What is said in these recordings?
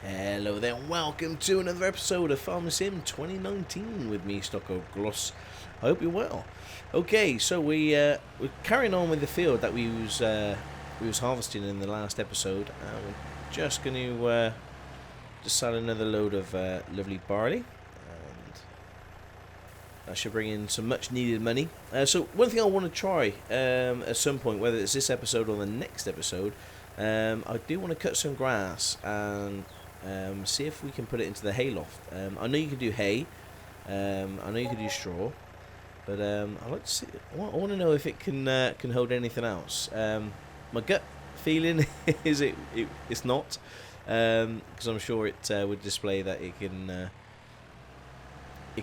Hello there, and welcome to another episode of Farmer Sim 2019 with me, Stockoglaws. I hope you're well. Okay, so we're carrying on with the field that we was harvesting in the last episode. We're just going to just sell another load of lovely barley, and that should bring in some much needed money. So one thing I want to try at some point, whether it's this episode or the next episode, I do want to cut some grass and see if we can put it into the hayloft. I know you can do hay. I know you can do straw, but I like to see. I want to know if it can hold anything else. My gut feeling is it's not, because I'm sure it would display that it can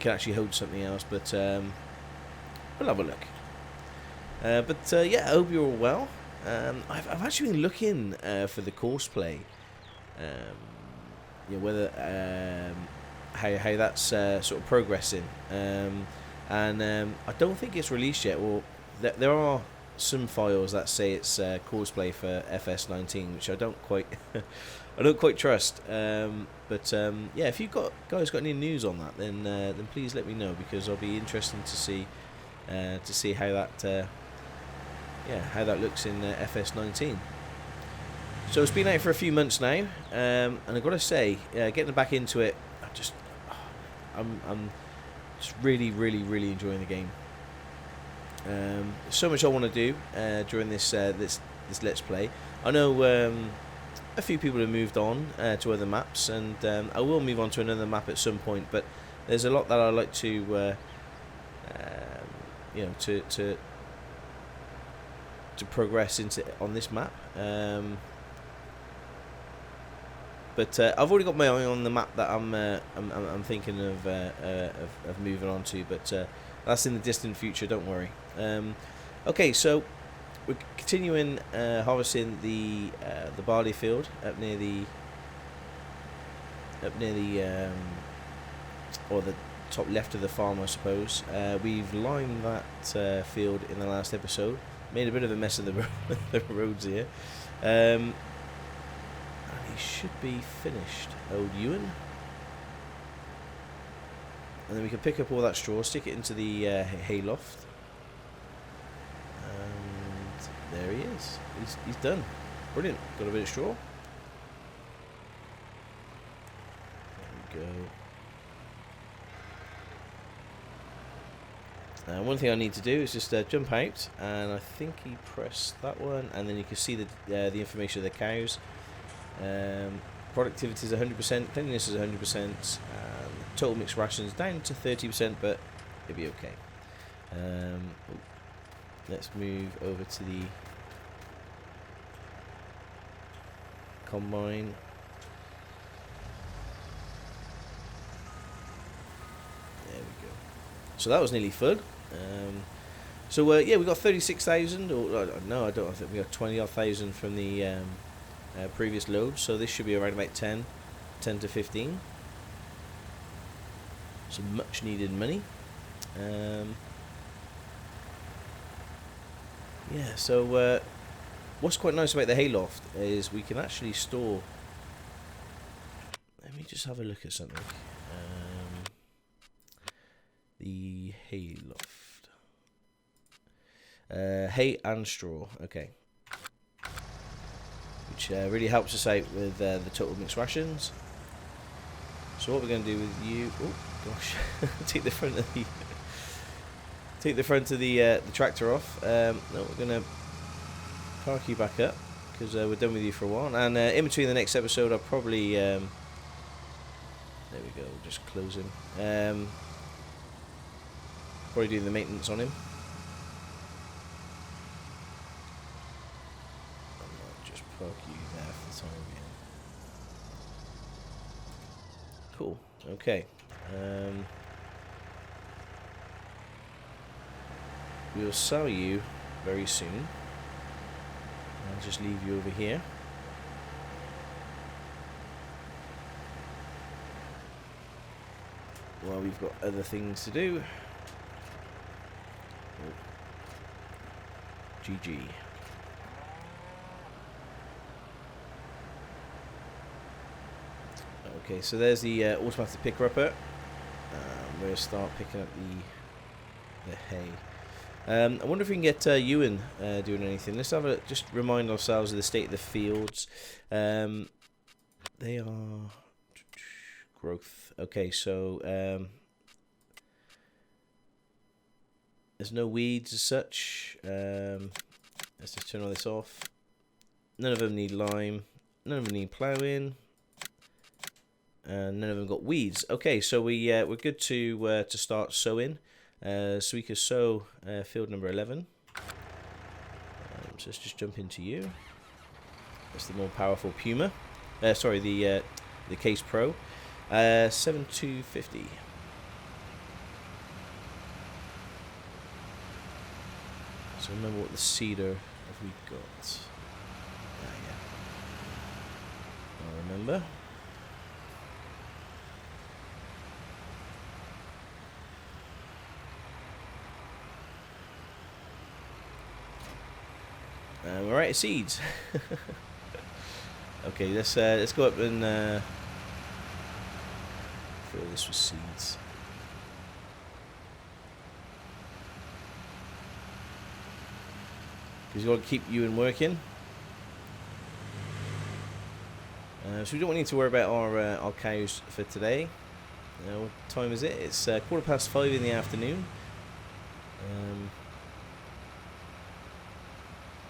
actually hold something else. But we'll have a look. Yeah, I hope you're all well. I've actually been looking for the course play. Whether how that's sort of progressing, and I don't think it's released yet. Well, there are some files that say it's cosplay for FS19, which I don't quite trust. Yeah, if you've guys got any news on that, then please let me know, because I'll be interested to see how that looks in FS19. So it's been out for a few months now, and I've got to say, getting back into it, I'm just really enjoying the game. So much I want to do during this Let's Play. I know a few people have moved on to other maps, and I will move on to another map at some point. But there's a lot that I like to progress into on this map. But I've already got my eye on the map that I'm thinking of moving on to. But that's in the distant future. Don't worry. Okay, so we're continuing harvesting the barley field up near the or the top left of the farm, I suppose. We've lined that field in the last episode. Made a bit of a mess of the roads here. Should be finished, old Ewan. And then we can pick up all that straw, stick it into the hayloft, and there he is. He's done. Brilliant. Got a bit of straw. There we go. One thing I need to do is just jump out, and I think he pressed that one, and then you can see the information of the cows. Productivity is 100%, cleanliness is 100%, total mixed rations down to 30%, but it'll be okay. Let's move over to the combine. There we go. So that was nearly full. We got 36,000, or no, I don't think we got 20,000 from the previous load, so this should be around about 10 to 15. Some much needed money. So what's quite nice about the hayloft is we can actually store. Let me just have a look at something. The hayloft, hay and straw. Okay. Which really helps us out with the total mixed rations. So what we're going to do with you? Oh gosh, take the front of the tractor off. No, we're going to park you back up, because we're done with you for a while. And in between the next episode, I'll probably there we go. We'll just close him. Probably do the maintenance on him. Park you there for the time being. Cool. Okay. We will sell you very soon. I'll just leave you over here. While we've got other things to do. Oh. GG. Okay, so there's the automatic picker upper. We'll start picking up the hay. I wonder if we can get Ewan doing anything. Let's have a just remind ourselves of the state of the fields. They are growth. Okay, so there's no weeds as such. Let's just turn all this off. None of them need lime. None of them need ploughing. And none of them got weeds. Okay, so we're good to start sowing. So we can sow field number 11. So let's just jump into you. That's the more powerful Puma. Sorry, the Case Pro. 7250. So remember what the seeder have we got? Yeah. I remember. We're out of seeds. Okay, let's go up and fill this with seeds. Because you've got to keep Ewan working. So we don't need to worry about our cows for today. What time is it? It's 5:15 in the afternoon.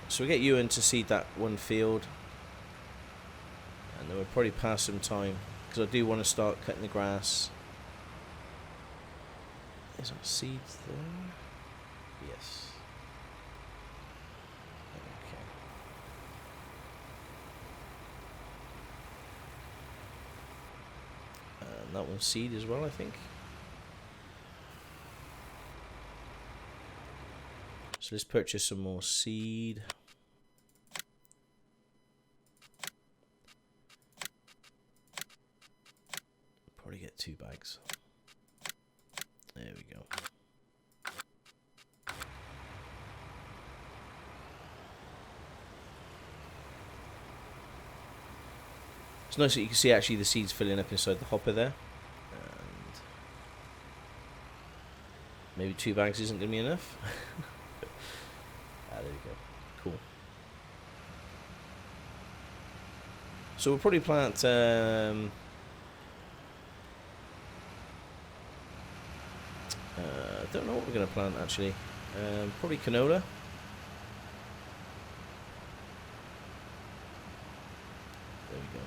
So we get Ewan to seed that one field, and then we'll probably pass some time because I do want to start cutting the grass. Is our seeds there? Yes. Okay. And that one's seed as well, I think. So let's purchase some more seed. Probably get 2 bags. There we go. It's nice that you can see actually the seeds filling up inside the hopper there. And maybe 2 bags isn't going to be enough. There we go. Cool. So we'll probably plant I don't know what we're going to plant actually. Probably canola. There we go.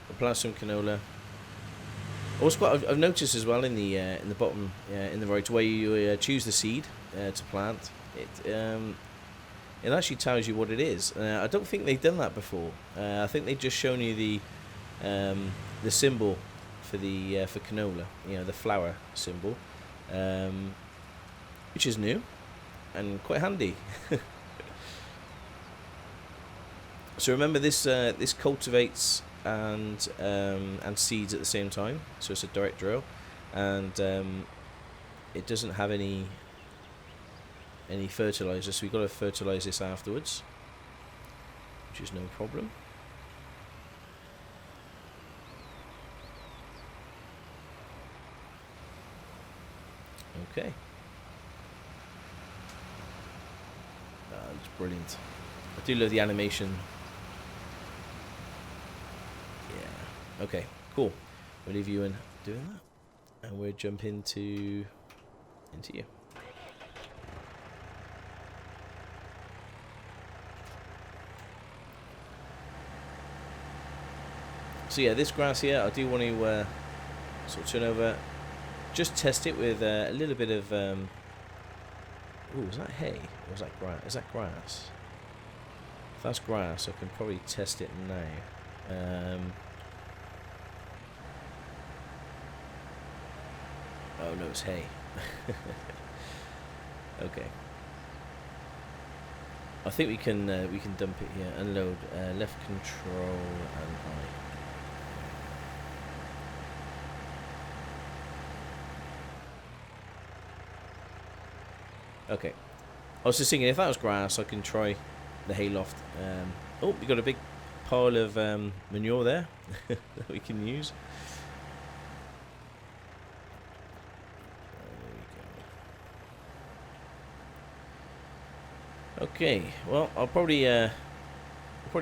We'll plant some canola. Also, I've noticed as well in the bottom, in the right, where you choose the seed to plant, it actually tells you what it is. I don't think they've done that before. I think they've just shown you the symbol for for canola, the flower symbol, which is new and quite handy. So remember, this cultivates and seeds at the same time. So it's a direct drill, and it doesn't have any fertilizer, so we've got to fertilize this afterwards, which is no problem. Okay. That's brilliant. I do love the animation. Yeah. Okay, cool. We'll leave you in doing that, and we'll jump into you. So yeah, this grass here, I do want to sort of turn over, just test it with a little bit of. Ooh, is that hay or is that grass? Is that grass? If that's grass, I can probably test it now. Oh no, it's hay. Okay. I think we can dump it here. Unload. Left control and I. Okay. I was just thinking, if that was grass, I can try the hayloft. Oh, we got a big pile of manure there that we can use. Okay, well, I'll probably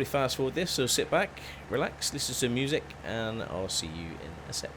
fast forward this, so sit back, relax, listen to some music, and I'll see you in a sec.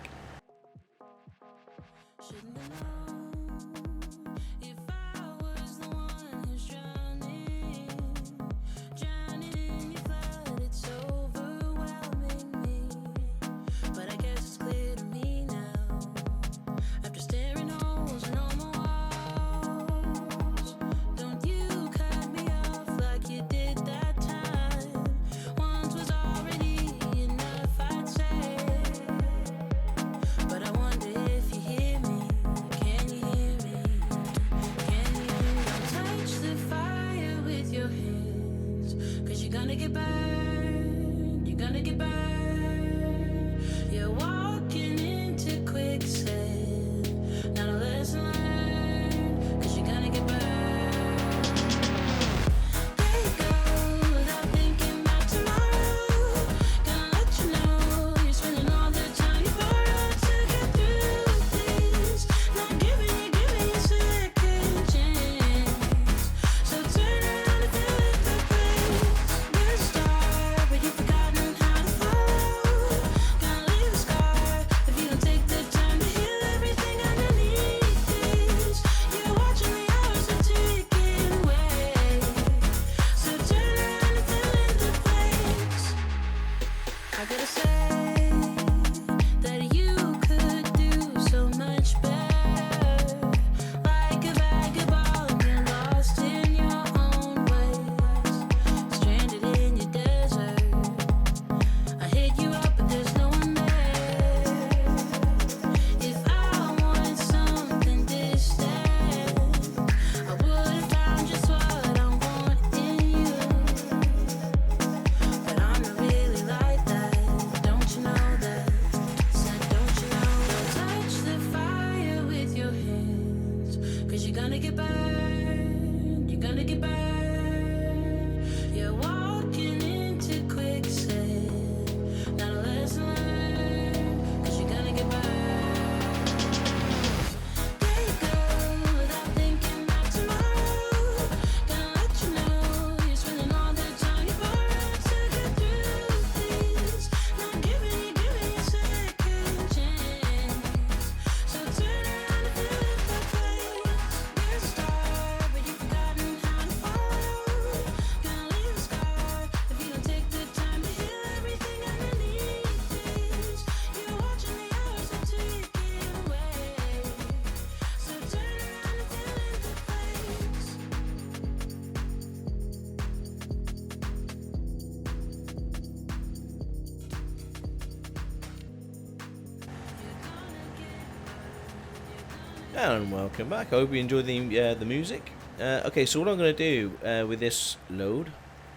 And welcome back. I hope you enjoyed the music. Okay, so what I'm going to do with this load,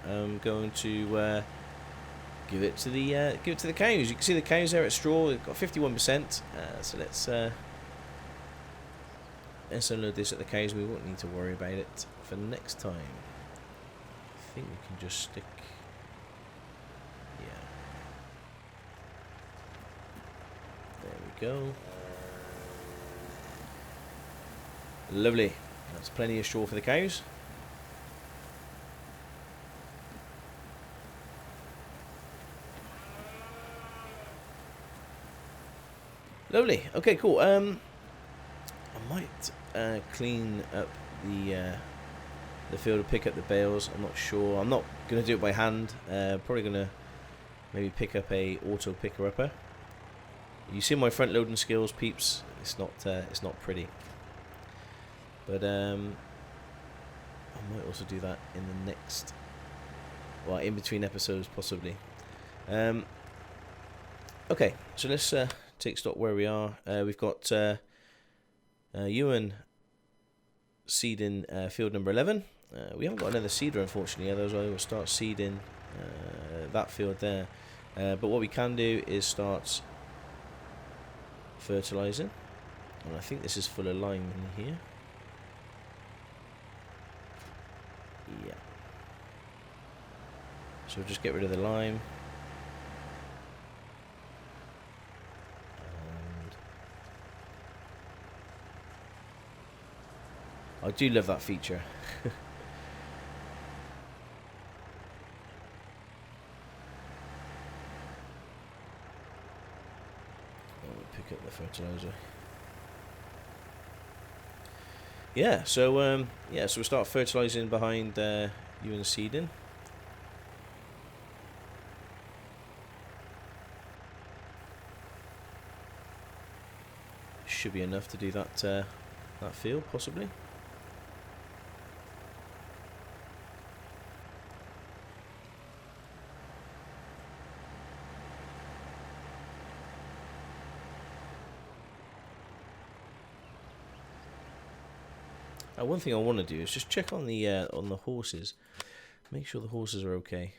I'm going to give it to the cows. You can see the cows there at straw. They've got 51%. So let's unload this at the cows. We won't need to worry about it for next time. I think we can just stick. Yeah. There we go. Lovely. That's plenty of straw for the cows. Lovely. Okay, cool. I might clean up the field and pick up the bales. I'm not sure. I'm not going to do it by hand. Probably going to maybe pick up a auto picker upper. You see my front loading skills, peeps. It's not pretty. But I might also do that in the next, well, in between episodes possibly. Okay, so let's take stock where we are. We've got Ewan seeding field number 11. We haven't got another seeder unfortunately, otherwise I will start seeding that field there. But what we can do is start fertilising, and I think this is full of lime in here. Yeah. So we'll just get rid of the lime. I do love that feature. Pick up the fertilizer. Yeah, so so we start fertilizing behind you and seeding. Should be enough to do that that field possibly. One thing I want to do is just check on the horses, make sure the horses are okay.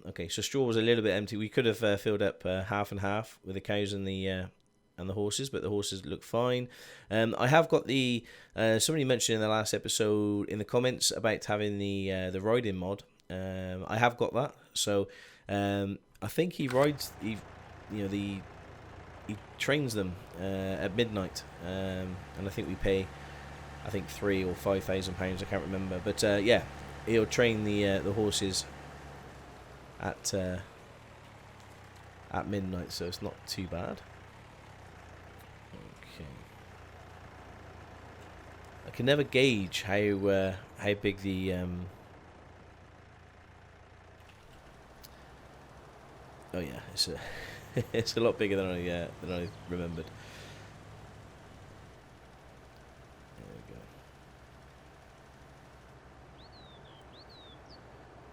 Okay, so straw was a little bit empty. We could have filled up half and half with the cows and the horses, but the horses look fine. I have got the somebody mentioned in the last episode in the comments about having the riding mod. I have got that, so I think he rides. He trains them at midnight, and I think we pay. I think £3,000 or £5,000. I can't remember, but yeah, he'll train the horses at midnight, so it's not too bad. Okay, I can never gauge how big the oh yeah, it's a it's a lot bigger than I remembered.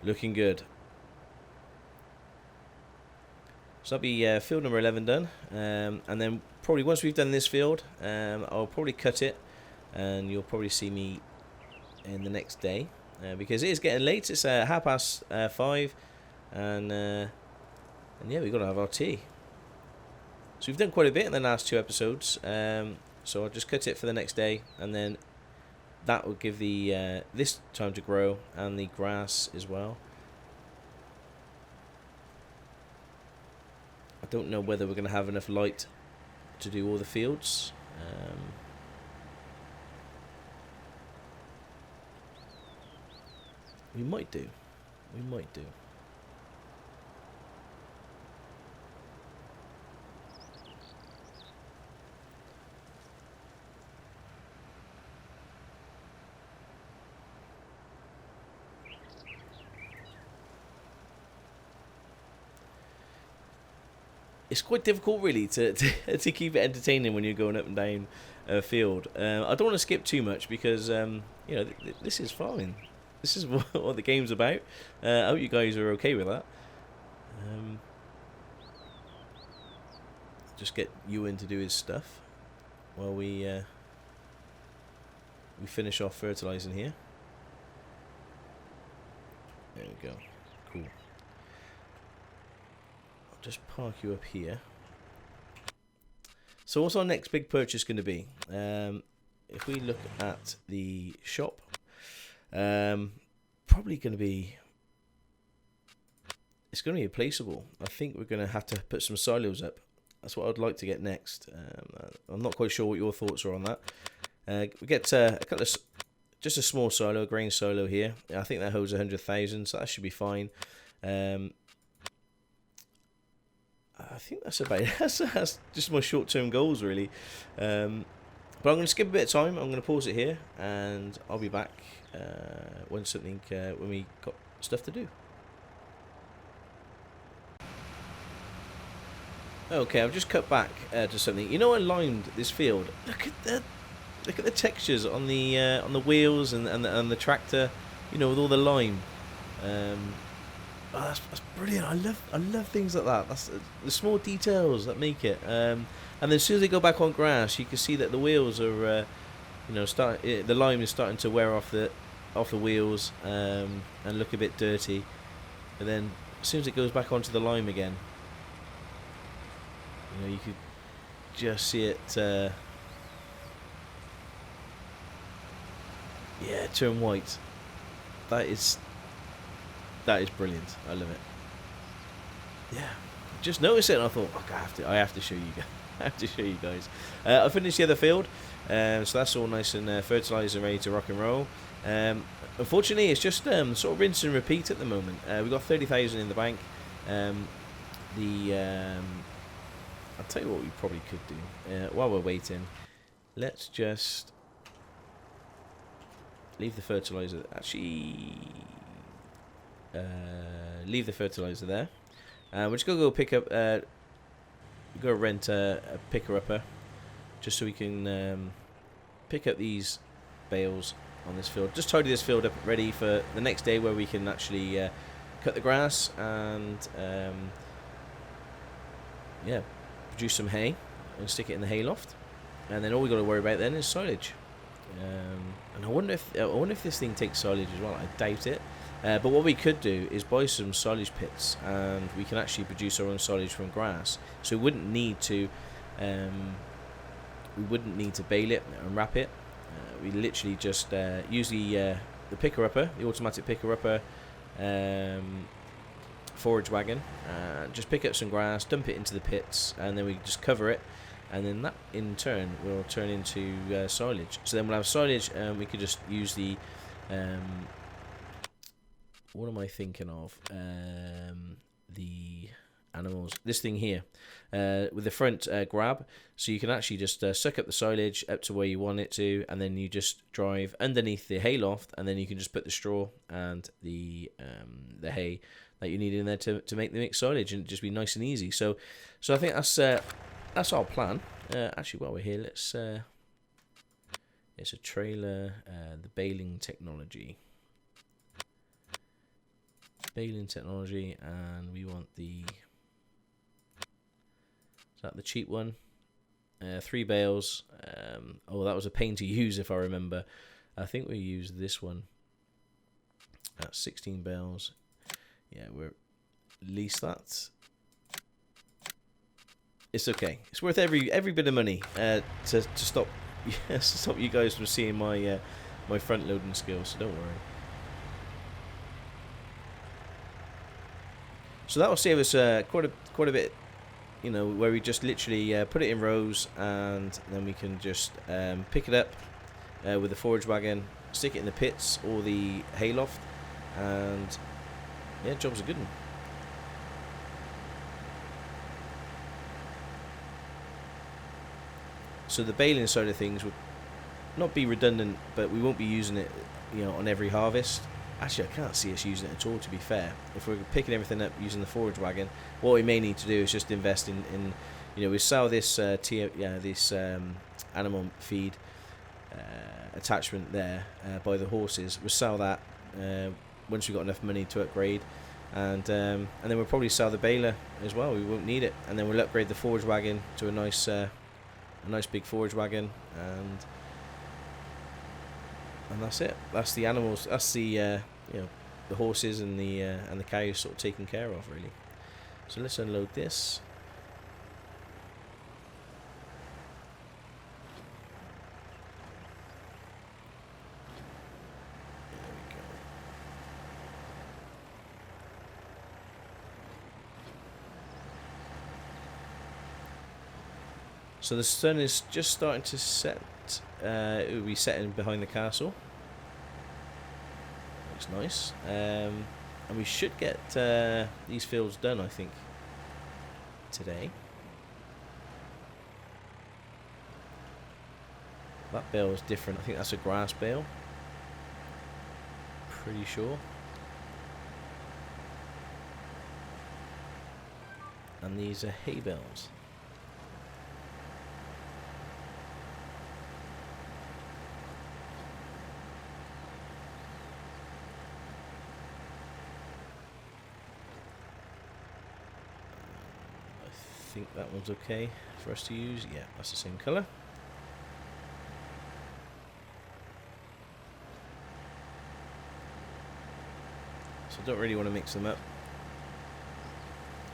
Looking good. So that'll be field number 11 done, and then probably once we've done this field, I'll probably cut it, and you'll probably see me in the next day, because it is getting late. It's 5:30, and yeah, we've got to have our tea. So we've done quite a bit in the last 2 episodes, so I'll just cut it for the next day, and then that will give the this time to grow and the grass as well. I don't know whether we're going to have enough light to do all the fields. We might do. We might do. It's quite difficult, really, to keep it entertaining when you're going up and down a field. I don't want to skip too much because this is fine. This is what the game's about. I hope you guys are okay with that. Just get Ewan to do his stuff while we finish off fertilizing here. There we go. Cool. Just park you up here. So what's our next big purchase going to be? If we look at the shop, probably going to be, it's going to be replaceable. I think we're going to have to put some silos up. That's what I'd like to get next. I'm not quite sure what your thoughts are on that. We get a couple of, just a small silo, a grain silo here. I think that holds 100,000, so that should be fine. I think that's about it. That's just my short-term goals, really. But I'm going to skip a bit of time. I'm going to pause it here, and I'll be back when we got stuff to do. Okay, I've just cut back to something. You know, I limed this field. Look at the textures on the wheels and the tractor. You know, with all the lime. Oh, that's brilliant. I love things like that. That's the small details that make it. And then as soon as they go back on grass, you can see that the wheels are, the lime is starting to wear off the wheels and look a bit dirty. And then as soon as it goes back onto the lime again, you could just see it. Turn white. That is brilliant. I love it. Yeah, just noticed it and I thought, okay, I have to show you guys. I have to show you guys. I finished the other field, so that's all nice and fertilised and ready to rock and roll. Unfortunately, it's just sort of rinse and repeat at the moment. We've got 30,000 in the bank. I'll tell you what we probably could do while we're waiting. Let's just leave the fertiliser. Actually, leave the fertiliser there. We're just gonna go pick up. Go rent a picker upper, just so we can pick up these bales on this field. Just tidy this field up, ready for the next day where we can actually cut the grass and yeah, produce some hay and stick it in the hay loft. And then all we got to worry about then is silage. And I wonder if this thing takes silage as well. I doubt it. But what we could do is buy some silage pits, and we can actually produce our own silage from grass. So we wouldn't need to bale it and wrap it. We literally just use the picker upper, the automatic picker upper forage wagon. Just pick up some grass, dump it into the pits, and then we just cover it. And then that in turn will turn into silage. So then we'll have silage, and we could just use the what am I thinking of? The animals. This thing here with the front grab, so you can actually just suck up the silage up to where you want it to, and then you just drive underneath the hay loft, and then you can just put the straw and the hay that you need in there to make the mixed silage, and just be nice and easy. So I think that's our plan. Actually, while we're here, let's. It's a trailer. The baling technology. Baling technology, and we want the. Is that the cheap one? 3 bales. Oh, that was a pain to use if I remember. I think we used this one. That's 16 bales. Yeah, we're lease that. It's okay. It's worth every bit of money to stop stop you guys from seeing my my front loading skills. So don't worry. So that will save us quite a bit, you know, where we just literally put it in rows, and then we can just pick it up with the forage wagon, stick it in the pits or the hayloft, and yeah, job's a good one. So the baling side of things would not be redundant, but we won't be using it, you know, on every harvest. Actually, I can't see us using it at all, to be fair. If we're picking everything up using the forage wagon, what we may need to do is just invest in you know, we sell this animal feed attachment there by the horses. We'll sell that once we've got enough money to upgrade, and then we'll probably sell the baler as well. We won't need it, and then we'll upgrade the forage wagon to a nice big forage wagon, and that's it. That's the animals. That's the you know, the horses and the cows sort of taken care of, really. So let's unload this. There we go. So the sun is just starting to set. It will be setting behind the castle. Looks nice. And we should get these fields done, I think, today. That bale is different. I think that's a grass bale. Pretty sure. And these are hay bales. I think that one's okay for us to use. Yeah, that's the same colour. So I don't really want to mix them up.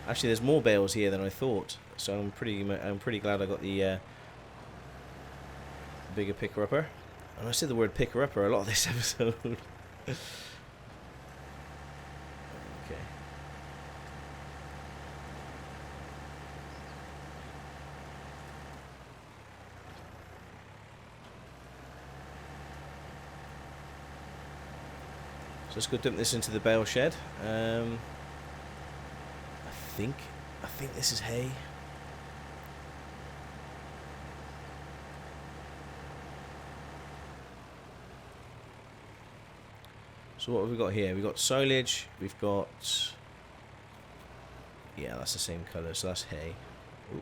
Actually, there's more bales here than I thought, so I'm pretty glad I got the bigger picker upper. And I said the word picker upper a lot of this episode. let's go dump this into the bale shed. I think this is hay. So what have we got here? We've got silage. We've got, yeah, that's the same colour. So that's hay. Ooh.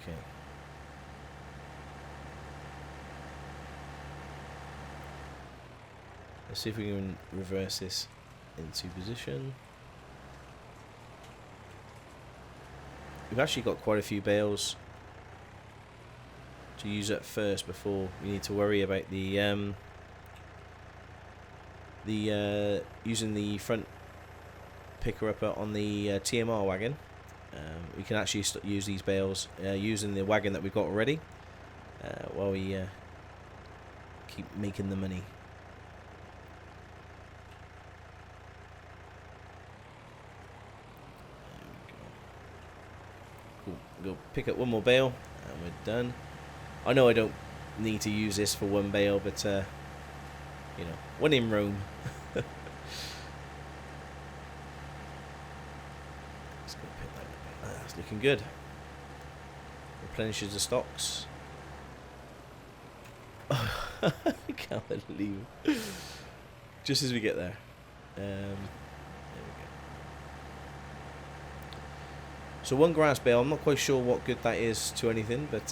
Okay. Let's see if we can reverse this into position. We've actually got quite a few bales to use at first before we need to worry about the using the front picker upper on the TMR wagon. We can actually use these bales using the wagon that we've got already while we keep making the money. Go pick up one more bale and we're done. I know I don't need to use this for one bale, but you know, when in Rome. Let's go pick that up. That's looking good. Replenishes the stocks. I can't believe it. Just as we get there. So one grass bale, I'm not quite sure what good that is to anything, but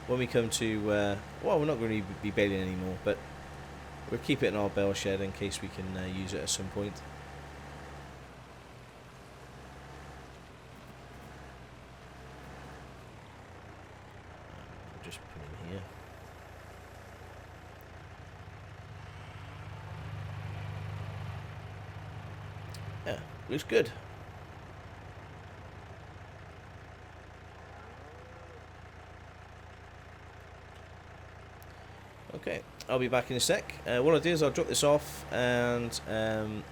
when we come to, well, we're not going to be baling anymore, but we'll keep it in our bale shed in case we can use it at some point. We'll just put it here. Yeah, looks good. Okay, I'll be back in a sec. What I'll do is I'll drop this off and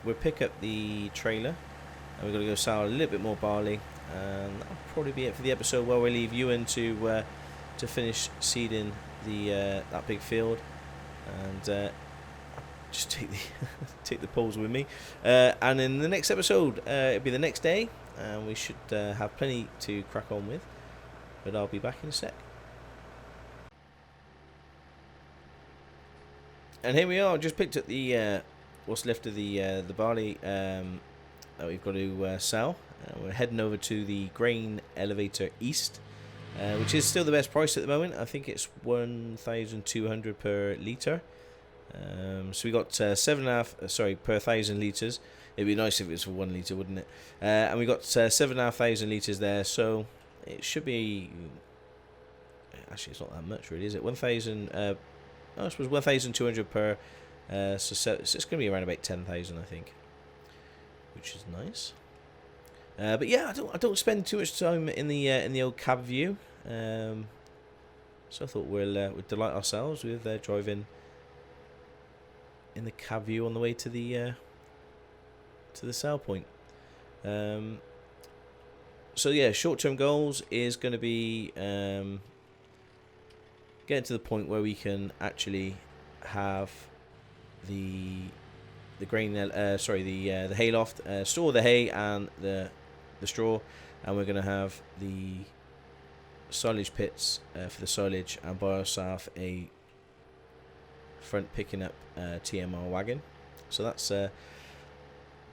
we'll pick up the trailer and we're going to go sell a little bit more barley, and that'll probably be it for the episode where we leave Ewan to finish seeding the that big field, and just take the take the poles with me. And in the next episode, it'll be the next day, and we should have plenty to crack on with. But I'll be back in a sec. And here we are. Just picked up the what's left of the barley that we've got to sell. We're heading over to the grain elevator east, which is still the best price at the moment. I think it's 1,200 per litre. So we got 7.5, per 1,000 litres. It'd be nice if it was for 1 litre, wouldn't it? And we got 7,500 litres there, so it should be. Actually, it's not that much, really, is it? 1,000. I suppose 1,200 per. So it's going to be around about 10,000, I think, which is nice. But yeah, I don't spend too much time in the old cab view. So I thought we'll delight ourselves with driving in the cab view on the way to the sale point. So yeah, short-term goals is going to be getting to the point where we can actually have the grain, the hay loft, store the hay and the straw, and we're going to have the silage pits for the silage, and buy ourselves a front picking up TMR wagon. So that's your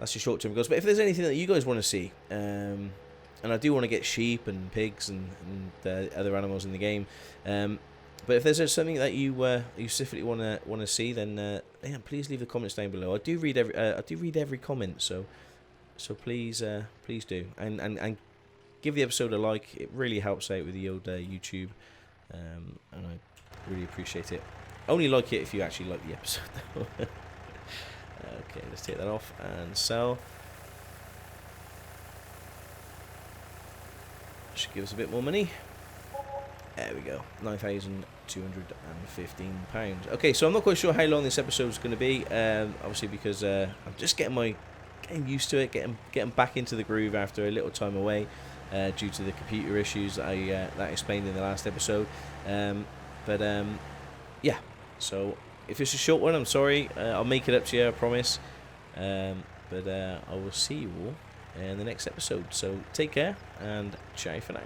short-term goals. But if there's anything that you guys want to see, and I do want to get sheep and pigs and other animals in the game, but if there's something that you specifically want to see, then yeah, please leave the comments down below. I do read every comment, so please do, and give the episode a like. It really helps out with the old YouTube, and I really appreciate it. Only like it if you actually like the episode, though. Okay, let's take that off and sell. Should give us a bit more money. There we go, £9,215. Okay, so I'm not quite sure how long this episode is going to be. Obviously, because I'm just getting used to it, getting back into the groove after a little time away, due to the computer issues that I explained in the last episode. But yeah, so if it's a short one, I'm sorry. I'll make it up to you, I promise. But I will see you all in the next episode. So take care and ciao for now.